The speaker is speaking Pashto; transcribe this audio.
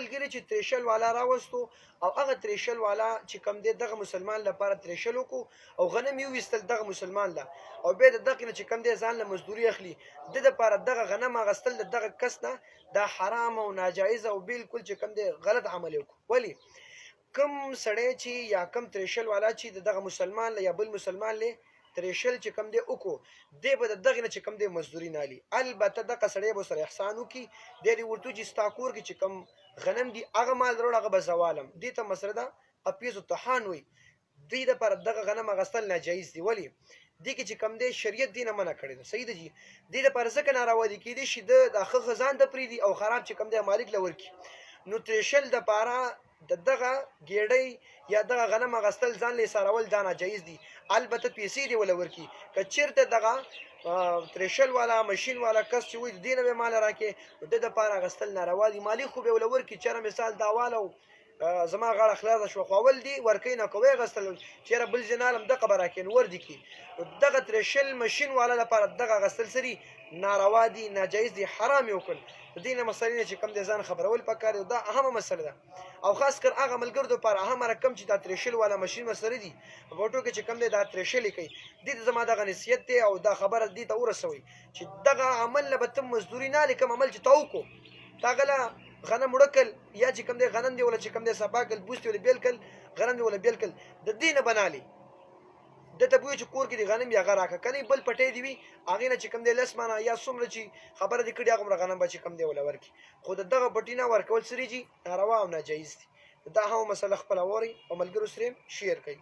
ملګري چې تریشل والا راوستو او هغه تریشل والا چې کم دی دغه مسلمان لپاره تریشل وکړو او غنم یې وویستل دغه مسلمان له او بیا د دغې نه چې کم دی ځان له مزدوري اخلي د دپاره دغه غنم اخیستل د دغه کس نه دا حرام او ناجایز او بالکل چې کم دی غلط عمل یې وکړو. ولې کم سړی چې یا کم تریشل والا چې د دغه مسلمان له یا بل مسلمان له تریشل چې کم دی وکړو دی به د دغې نه چې کم دی مزدوري نه الي. البته دغه سړی به ورسره احسان وکړي دی دې ورته چې ستا کور کې چې کم غنم دي هغه مال راوړه هغه به زوالم دې ته مسله ده اپیز الطحان وایي. دوی دپاره دغه غنم اخیستل ناجایز دي. ولې دې کې چې کم دی شریعت دې نه منع کړی ده. صحیح ده جي دې دپاره ځکه ناروا دي کیدای شي د ښه ښه ځان ته پرېږدي او خراب چې کم دی مالک له ورکړي. نو تریشل دپاره د دغه ګېډۍ یا دغه غنم اخیستل ځان له ایسارول دا ناجایز دي. البته پیسې دې وله ورکړي که چېرته دغه تریشل والا مشین والا کس چې وایي د دې نه به مال راکړې نو د دپاره اخیستل ناروا دي. مالک خو به یې وله ورکړي چېرې مثال دا واله زما غاړه خلاصه شوه خو اول دې ورکوي نه که ویې اخیستل چېرې بل ځای نه الم دغه به راکړې نو ور دې کړي. نو دغه تریشل مشین والا لپاره دغه اخیستل څه دي ناروا دي ناجایز دي حرام یې وکړل. د دې نه مسلې نه چې کم دی ځان خبرول پکار دی دا اهمه مسله ده او خاص کر هغه ملګرو دپاره اهمه رقم چې دا تریشل والا مشین ورسره دي په پټو کې چې کم دی دا تریشل یې کوي دې ته زما دغه نصیحت دی او دا خبره دې ته ورسوئ چې دغه عمل نه به ته مزدوري نه الې کوم عمل چې تا وکړو تا هغه غنم وړه کړل یا چې کم دی غنم دی ولا چې کم دی صفا کړل بوس دې ولا بیل کړل غنم دې ولا بیل کړل د دې نه به نه الې دته به وایي چې کور کې دې غنم یا هغه راکړه که نه بل پټی دې وي هغې نه چې کوم دی لس مانه یا څومره چې خبره دې کړې هغومره غنم به چې کوم دی وله ورکړي. خو د دغه پټي نه ورکول څه دي ناروا او ناجایز دي. دا هم مسله خپله واورئ او ملګرو سره یې شیر کوئ.